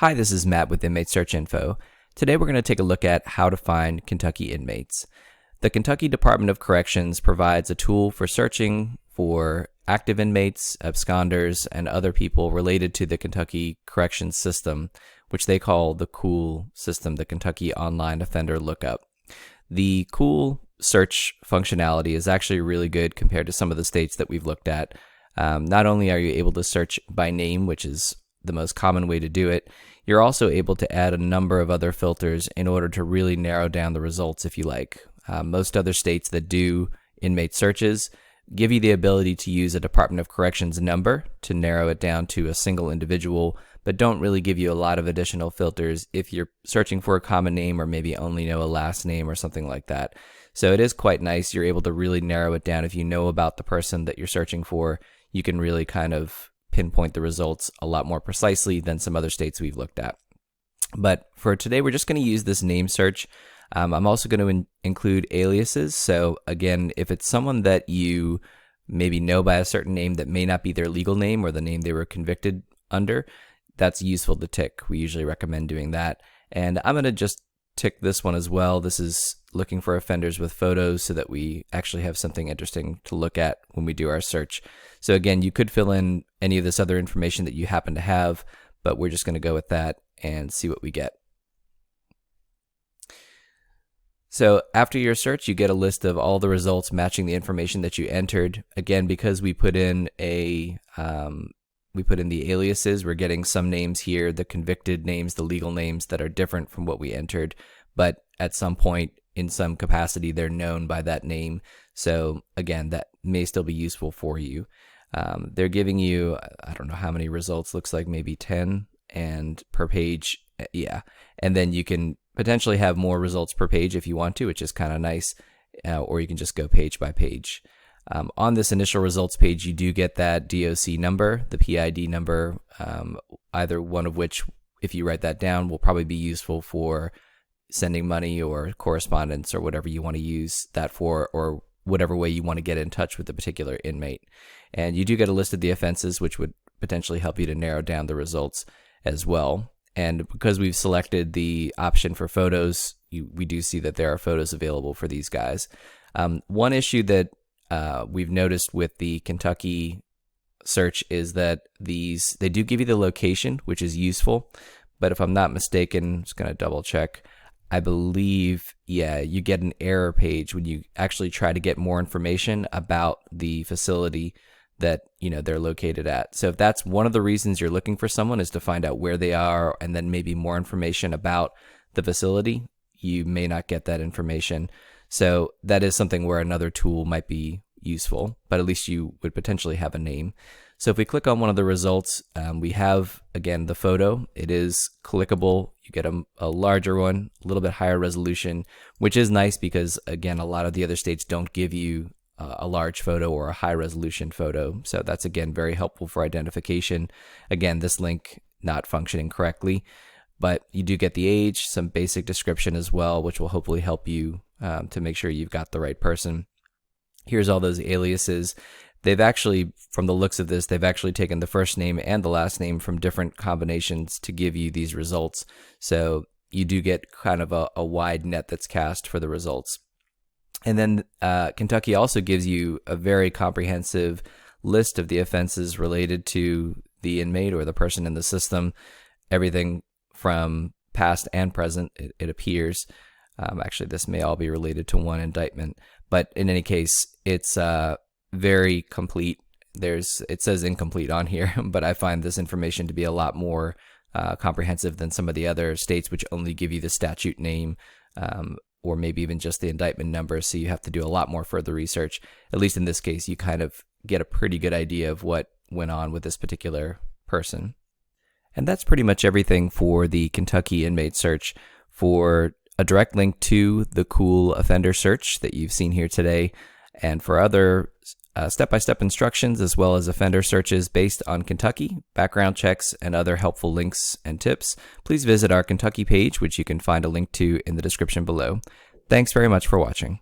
Hi, this is Matt with Inmate Search Info. Today we're going to take a look at how to find Kentucky inmates. The Kentucky Department of Corrections provides a tool for searching for active inmates, absconders, and other people related to the Kentucky Corrections System, which they call the KOOL system, the Kentucky Online Offender Lookup. The KOOL search functionality is actually really good compared to some of the states that we've looked at. Not only are you able to search by name, which is the most common way to do it, you're also able to add a number of other filters in order to really narrow down the results if you like. Most other states that do inmate searches give you the ability to use a Department of Corrections number to narrow it down to a single individual, but don't really give you a lot of additional filters if you're searching for a common name or maybe only know a last name or something like that. So it is quite nice. You're able to really narrow it down. If you know about the person that you're searching for, you can really kind of pinpoint the results a lot more precisely than some other states we've looked at. But for today, we're just going to use this name search. I'm also going to include aliases. So again, if it's someone that you maybe know by a certain name that may not be their legal name or the name they were convicted under, that's useful to tick. We usually recommend doing that. And I'm going to just tick this one as well. This is looking for offenders with photos so that we actually have something interesting to look at when we do our search. So again, you could fill in any of this other information that you happen to have, but we're just going to go with that and see what we get. So after your search, you get a list of all the results matching the information that you entered. Again, because we put in the aliases, we're getting some names here, the convicted names, the legal names that are different from what we entered, but at some point in some capacity they're known by that name. So again, that may still be useful for you. They're giving you, I don't know how many results, looks like maybe 10 and per page. Yeah. And then you can potentially have more results per page if you want to, which is kind of nice, or you can just go page by page. On this initial results page, you do get that DOC number, the PID number, either one of which, if you write that down, will probably be useful for sending money or correspondence or whatever you want to use that for, or whatever way you want to get in touch with the particular inmate. And you do get a list of the offenses, which would potentially help you to narrow down the results as well. And because we've selected the option for photos, we do see that there are photos available for these guys. One issue that we've noticed with the Kentucky search is that they do give you the location, which is useful. But if I'm not mistaken, I'm just going to double check. I believe, yeah, you get an error page when you actually try to get more information about the facility that they're located at. So if that's one of the reasons you're looking for someone, is to find out where they are and then maybe more information about the facility, you may not get that information. So that is something where another tool might be useful, but at least you would potentially have a name. So if we click on one of the results, we have, again, the photo. It is clickable. You get a larger one, a little bit higher resolution, which is nice because, again, a lot of the other states don't give you a large photo or a high resolution photo. So that's, again, very helpful for identification. Again, this link not functioning correctly, but you do get the age, some basic description as well, which will hopefully help you to make sure you've got the right person. Here's all those aliases. They've actually, from the looks of this, they've actually taken the first name and the last name from different combinations to give you these results. So you do get kind of a wide net that's cast for the results. And then Kentucky also gives you a very comprehensive list of the offenses related to the inmate or the person in the system, everything from past and present, it appears. Actually, this may all be related to one indictment, but in any case, it's very complete. It says incomplete on here, but I find this information to be a lot more comprehensive than some of the other states, which only give you the statute name, or maybe even just the indictment number. So you have to do a lot more further research. At least in this case, you kind of get a pretty good idea of what went on with this particular person. And that's pretty much everything for the Kentucky inmate search. For a direct link to the KOOL offender search that you've seen here today, and for other step-by-step instructions as well as offender searches based on Kentucky, background checks, and other helpful links and tips, please visit our Kentucky page, which you can find a link to in the description below. Thanks very much for watching.